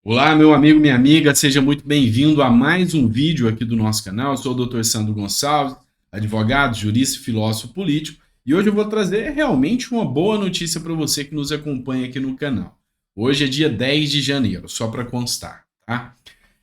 Olá, meu amigo, minha amiga, seja muito bem-vindo a mais um vídeo aqui do nosso canal. Eu sou o Dr. Sandro Gonçalves, advogado, jurista e filósofo político, e hoje eu vou trazer realmente uma boa notícia para você que nos acompanha aqui no canal. Hoje é dia 10 de janeiro, só para constar, tá?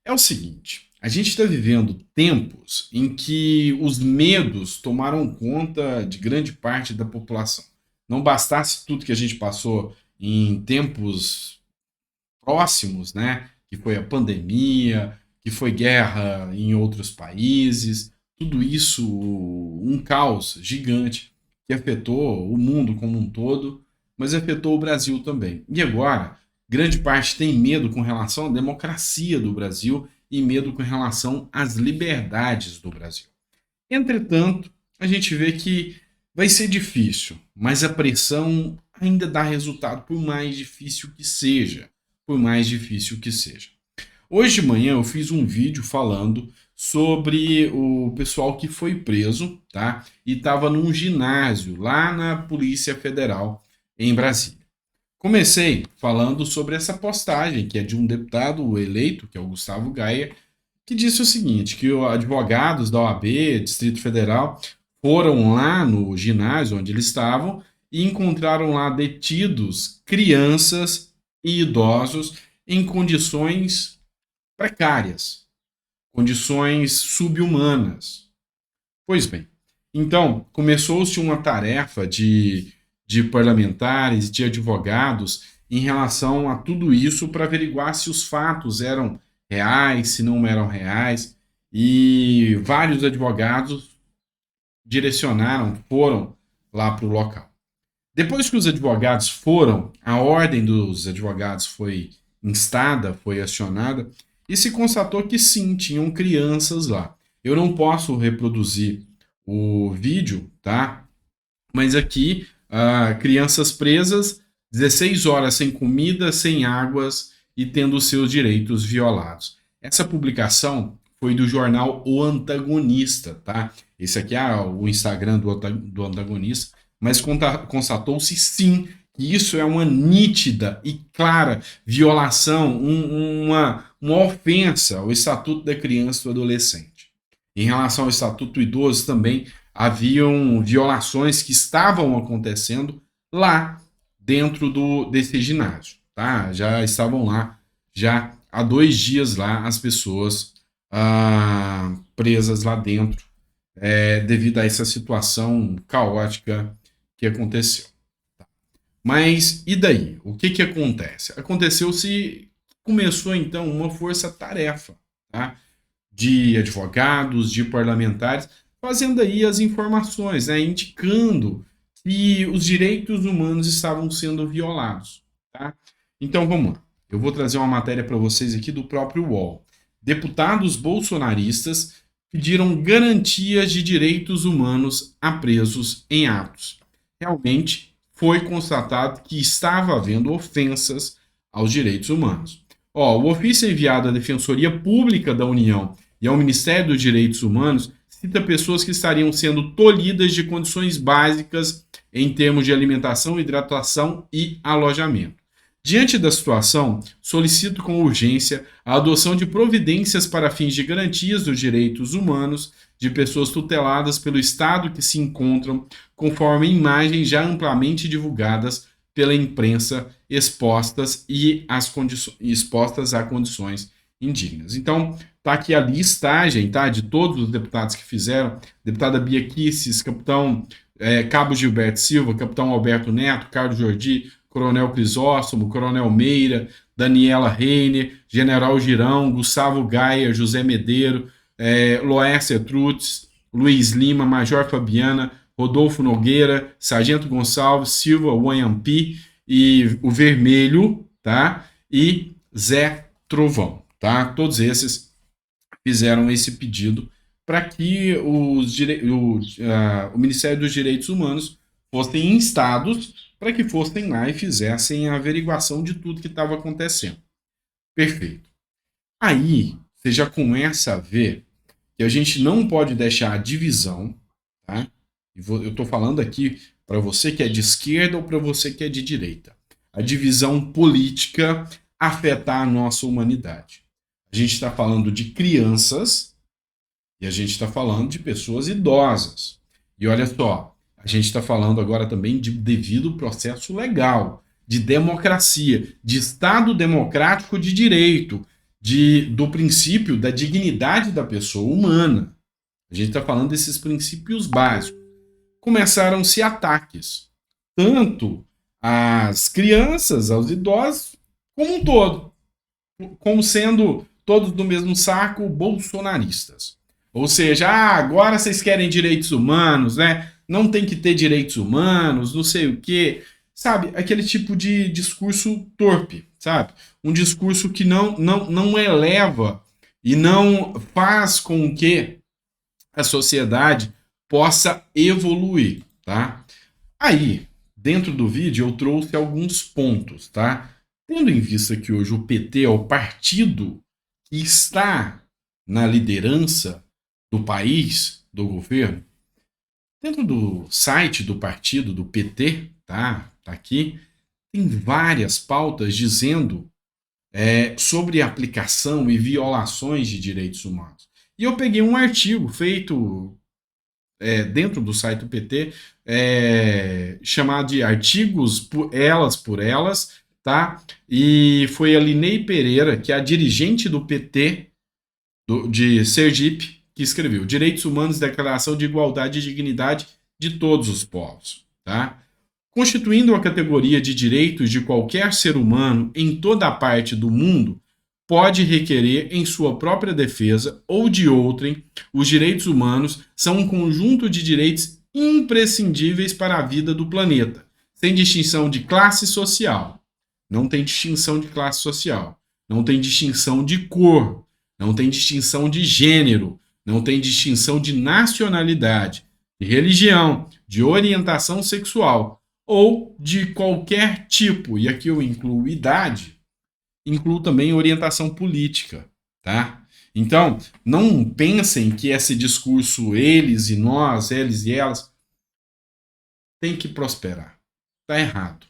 É o seguinte, a gente está vivendo tempos em que os medos tomaram conta de grande parte da população. Não bastasse tudo que a gente passou em tempos próximos, né? Que foi a pandemia, que foi guerra em outros países, tudo isso um caos gigante que afetou o mundo como um todo, mas afetou o Brasil também. E agora, grande parte tem medo com relação à democracia do Brasil e medo com relação às liberdades do Brasil. Entretanto, a gente vê que vai ser difícil, mas a pressão ainda dá resultado, por mais difícil que seja. Por mais difícil que seja. Hoje de manhã eu fiz um vídeo falando sobre o pessoal que foi preso, tá? E estava num ginásio lá na Polícia Federal em Brasília. Comecei falando sobre essa postagem, que é de um deputado eleito, que é o Gustavo Gaia, que disse o seguinte, que os advogados da OAB, Distrito Federal, foram lá no ginásio onde eles estavam e encontraram lá detidos crianças e idosos em condições precárias, condições subhumanas. Pois bem, então começou-se uma tarefa de parlamentares, de advogados, em relação a tudo isso para averiguar se os fatos eram reais, se não eram reais, e vários advogados direcionaram, foram lá para o local. Depois que os advogados foram, a ordem dos advogados foi instada, foi acionada, e se constatou que sim, tinham crianças lá. Eu não posso reproduzir o vídeo, tá? Mas aqui, crianças presas, 16 horas sem comida, sem águas e tendo seus direitos violados. Essa publicação foi do jornal O Antagonista, tá? Esse aqui é o Instagram do Antagonista, mas constatou-se sim que isso é uma nítida e clara violação, uma ofensa ao Estatuto da Criança e do Adolescente. Em relação ao Estatuto do Idoso também haviam violações que estavam acontecendo lá dentro desse ginásio, tá? Já estavam lá, já há 2 dias lá, as pessoas presas lá dentro, devido a essa situação caótica que aconteceu. Mas e daí? O que acontece? Aconteceu-se, começou então uma força-tarefa, tá? De advogados, de parlamentares, fazendo aí as informações, né? Indicando que os direitos humanos estavam sendo violados, tá? Então vamos lá. Eu vou trazer uma matéria para vocês aqui do próprio UOL. Deputados bolsonaristas pediram garantias de direitos humanos a presos em atos. Realmente foi constatado que estava havendo ofensas aos direitos humanos. O ofício enviado à Defensoria Pública da União e ao Ministério dos Direitos Humanos cita pessoas que estariam sendo tolhidas de condições básicas em termos de alimentação, hidratação e alojamento. Diante da situação, solicito com urgência a adoção de providências para fins de garantias dos direitos humanos de pessoas tuteladas pelo Estado que se encontram, conforme imagens já amplamente divulgadas pela imprensa expostas expostas a condições indignas. Então, tá aqui a listagem, tá, de todos os deputados que fizeram, deputada Bia Kicis, capitão Cabo Gilberto Silva, capitão Alberto Neto, Carlos Jordi, Coronel Crisóstomo, Coronel Meira, Daniela Reiner, General Girão, Gustavo Gaia, José Medeiro, Loécia Trutz, Luiz Lima, Major Fabiana, Rodolfo Nogueira, Sargento Gonçalves, Silva Wanhampi e o Vermelho, tá? E Zé Trovão, tá? Todos esses fizeram esse pedido para que o Ministério dos Direitos Humanos fossem instados para que fossem lá e fizessem a averiguação de tudo que estava acontecendo. Perfeito. Aí você já começa a ver que a gente não pode deixar a divisão, tá? Eu estou falando aqui para você que é de esquerda ou para você que é de direita. A divisão política afetar a nossa humanidade. A gente está falando de crianças e a gente está falando de pessoas idosas. E olha só, a gente está falando agora também de devido processo legal, de democracia, de Estado democrático de direito, do princípio da dignidade da pessoa humana. A gente está falando desses princípios básicos. Começaram-se ataques, tanto às crianças, aos idosos, como um todo, como sendo todos do mesmo saco bolsonaristas. Ou seja, agora vocês querem direitos humanos, né? Não tem que ter direitos humanos, não sei o quê. Sabe, aquele tipo de discurso torpe, sabe? Um discurso que não eleva e não faz com que a sociedade possa evoluir, tá? Aí, dentro do vídeo, eu trouxe alguns pontos, tá? Tendo em vista que hoje o PT é o partido que está na liderança do país, do governo, dentro do site do partido, do PT, tá aqui, tem várias pautas dizendo sobre aplicação e violações de direitos humanos. E eu peguei um artigo feito dentro do site do PT, chamado de Artigos por Elas, tá? E foi a Linei Pereira, que é a dirigente do PT de Sergipe, que escreveu Direitos Humanos, Declaração de Igualdade e Dignidade de Todos os Povos, tá? Constituindo a categoria de direitos de qualquer ser humano em toda a parte do mundo, pode requerer em sua própria defesa ou de outrem, os direitos humanos são um conjunto de direitos imprescindíveis para a vida do planeta, sem distinção de classe social. Não tem distinção de classe social, não tem distinção de cor, não tem distinção de gênero, não tem distinção de nacionalidade, de religião, de orientação sexual ou de qualquer tipo, e aqui eu incluo idade, incluo também orientação política, tá? Então, não pensem que esse discurso eles e nós, eles e elas, tem que prosperar. Tá errado.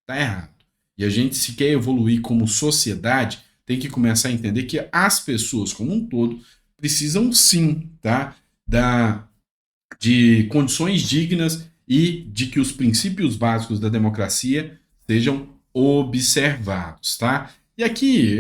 Tá errado. E a gente, se quer evoluir como sociedade, tem que começar a entender que as pessoas como um todo precisam sim, tá? De condições dignas e de que os princípios básicos da democracia sejam observados, tá? E aqui,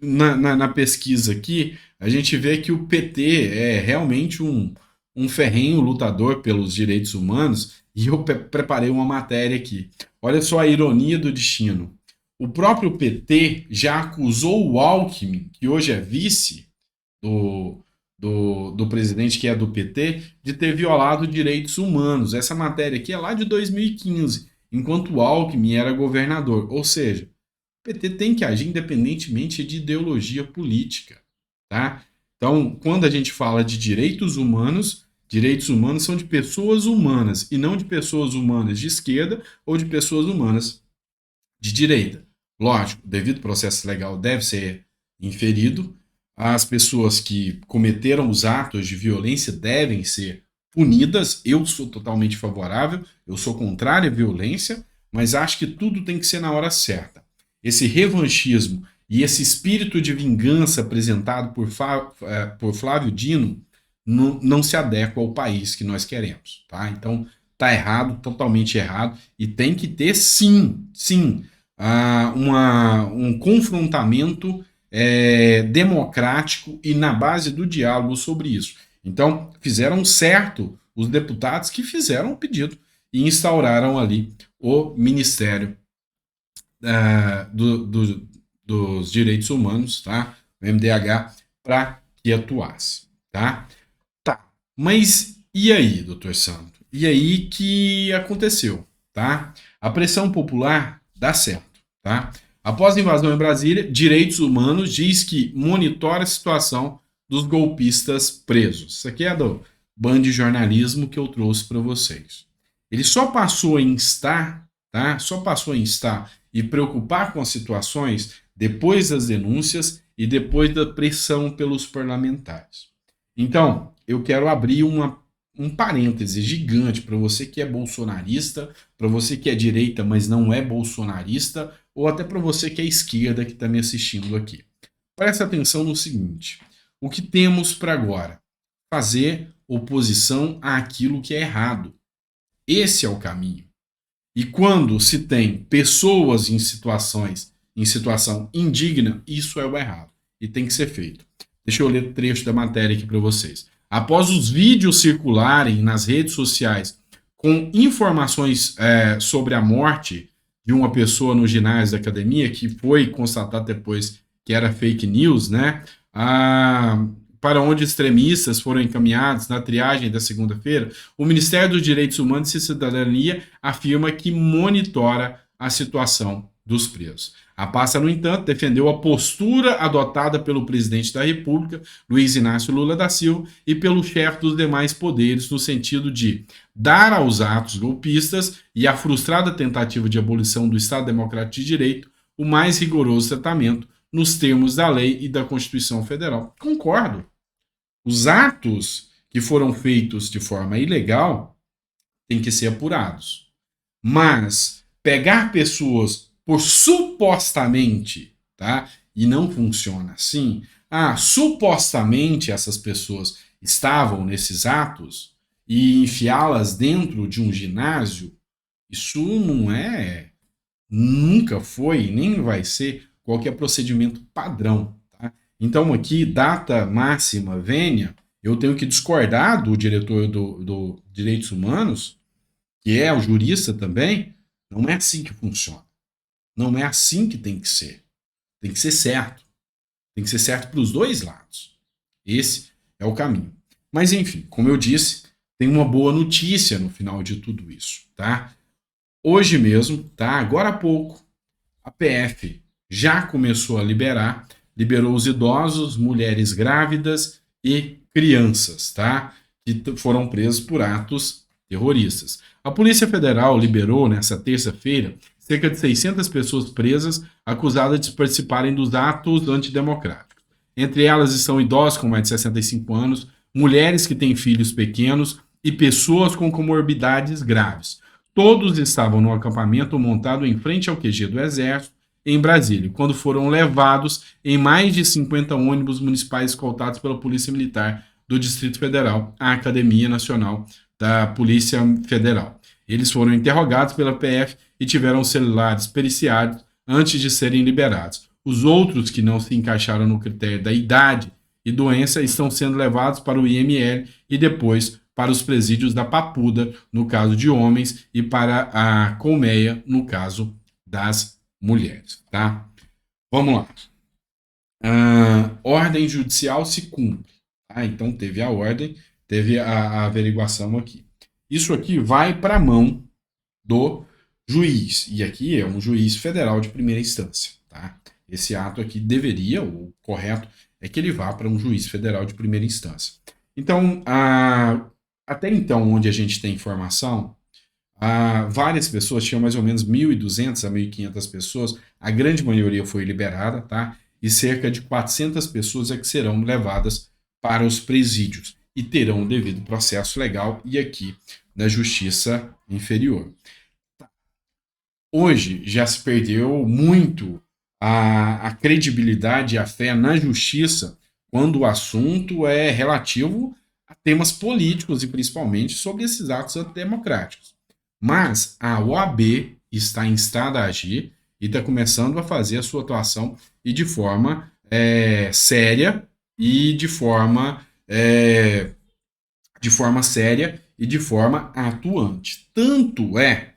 na pesquisa aqui, a gente vê que o PT é realmente um ferrenho lutador pelos direitos humanos, e eu preparei uma matéria aqui. Olha só a ironia do destino. O próprio PT já acusou o Alckmin, que hoje é vice do presidente que é do PT, de ter violado direitos humanos. Essa matéria aqui é lá de 2015, enquanto o Alckmin era governador. Ou seja, o PT tem que agir independentemente de ideologia política, tá? Então, quando a gente fala de direitos humanos são de pessoas humanas e não de pessoas humanas de esquerda ou de pessoas humanas de direita. Lógico, devido processo legal deve ser inferido, as pessoas que cometeram os atos de violência devem ser punidas. Eu sou totalmente favorável, eu sou contrário à violência, mas acho que tudo tem que ser na hora certa. Esse revanchismo e esse espírito de vingança apresentado por Flávio Dino não se adequa ao país que nós queremos, tá? Então, tá errado, totalmente errado, e tem que ter sim, um confrontamento democrático e na base do diálogo sobre isso. Então, fizeram certo os deputados que fizeram o pedido e instauraram ali o Ministério dos Direitos Humanos, tá? O MDH, para que atuasse, tá? Tá, mas e aí, doutor Santo? E aí que aconteceu, tá? A pressão popular dá certo, tá? Após a invasão em Brasília, Direitos Humanos diz que monitora a situação dos golpistas presos. Isso aqui é do Band de Jornalismo que eu trouxe para vocês. Ele só passou a instar, tá? Só passou a instar e preocupar com as situações depois das denúncias e depois da pressão pelos parlamentares. Então, eu quero abrir um parêntese gigante para você que é bolsonarista, para você que é direita, mas não é bolsonarista, ou até para você que é esquerda que está me assistindo aqui. Presta atenção no seguinte: o que temos para agora? Fazer oposição àquilo que é errado. Esse é o caminho. E quando se tem pessoas em situação indigna, isso é o errado. E tem que ser feito. Deixa eu ler o trecho da matéria aqui para vocês. Após os vídeos circularem nas redes sociais com informações sobre a morte de uma pessoa no ginásio da academia, que foi constatado depois que era fake news, né? Para onde extremistas foram encaminhados na triagem da segunda-feira, o Ministério dos Direitos Humanos e Cidadania afirma que monitora a situação dos presos. A pasta, no entanto, defendeu a postura adotada pelo presidente da República, Luiz Inácio Lula da Silva, e pelo chefe dos demais poderes, no sentido de dar aos atos golpistas e à frustrada tentativa de abolição do Estado Democrático de Direito o mais rigoroso tratamento nos termos da lei e da Constituição Federal. Concordo. Os atos que foram feitos de forma ilegal têm que ser apurados. Mas pegar pessoas por supostamente, tá? E não funciona assim. Supostamente essas pessoas estavam nesses atos e enfiá-las dentro de um ginásio, isso não é, nunca foi, nem vai ser qualquer procedimento padrão. Tá? Então aqui, data máxima vênia, eu tenho que discordar do diretor do Direitos Humanos, que é o jurista também. Não é assim que funciona. Não é assim que tem que ser. Tem que ser certo. Tem que ser certo para os dois lados. Esse é o caminho. Mas enfim, como eu disse, tem uma boa notícia no final de tudo isso, tá? Hoje mesmo, tá? Agora há pouco, a PF já começou a liberou os idosos, mulheres grávidas e crianças, tá? Que foram presos por atos terroristas. A Polícia Federal liberou nessa terça-feira cerca de 600 pessoas presas acusadas de participarem dos atos antidemocráticos. Entre elas estão idosos com mais de 65 anos, mulheres que têm filhos pequenos e pessoas com comorbidades graves. Todos estavam no acampamento montado em frente ao QG do Exército, em Brasília, quando foram levados em mais de 50 ônibus municipais escoltados pela Polícia Militar do Distrito Federal à Academia Nacional da Polícia Federal. Eles foram interrogados pela PF e tiveram celulares periciados antes de serem liberados. Os outros que não se encaixaram no critério da idade e doença estão sendo levados para o IML e depois para os presídios da Papuda, no caso de homens, e para a Colmeia, no caso das mulheres. Tá? Vamos lá. Ordem judicial se cumpre. Tá? Então teve a ordem, teve a averiguação aqui. Isso aqui vai para a mão do juiz, e aqui é um juiz federal de primeira instância. Tá? Esse ato aqui deveria, o correto é que ele vá para um juiz federal de primeira instância. Então, até então, onde a gente tem informação, várias pessoas, tinham mais ou menos 1.200 a 1.500 pessoas, a grande maioria foi liberada, tá? E cerca de 400 pessoas é que serão levadas para os presídios e terão o devido processo legal e aqui na Justiça Inferior. Hoje já se perdeu muito a credibilidade e a fé na justiça quando o assunto é relativo a temas políticos e principalmente sobre esses atos antidemocráticos. Mas a OAB está instada a agir e está começando a fazer a sua atuação e de forma séria e de forma séria e de forma atuante. Tanto é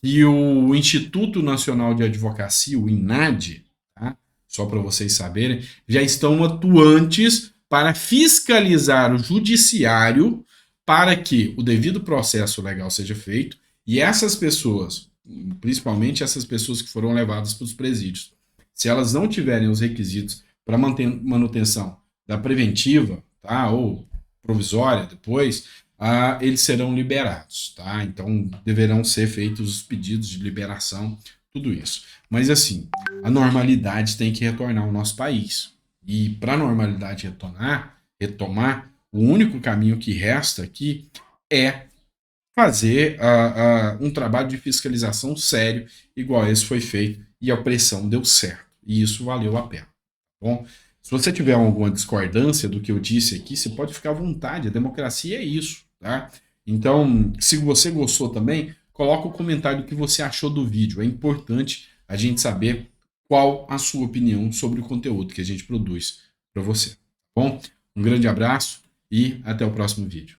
que o Instituto Nacional de Advocacia, o INAD, tá? Só para vocês saberem, já estão atuantes para fiscalizar o judiciário para que o devido processo legal seja feito e essas pessoas, principalmente essas pessoas que foram levadas para os presídios, se elas não tiverem os requisitos para manutenção da preventiva, tá? Ou provisória depois, eles serão liberados, tá? Então deverão ser feitos os pedidos de liberação, tudo isso. Mas assim, a normalidade tem que retornar ao nosso país. E para a normalidade retomar, o único caminho que resta aqui é fazer um trabalho de fiscalização sério, igual esse foi feito e a pressão deu certo. E isso valeu a pena. Tá bom? Se você tiver alguma discordância do que eu disse aqui, você pode ficar à vontade. A democracia é isso, tá? Então, se você gostou também, coloca o comentário do que você achou do vídeo. É importante a gente saber qual a sua opinião sobre o conteúdo que a gente produz para você. Tá bom? Um grande abraço e até o próximo vídeo.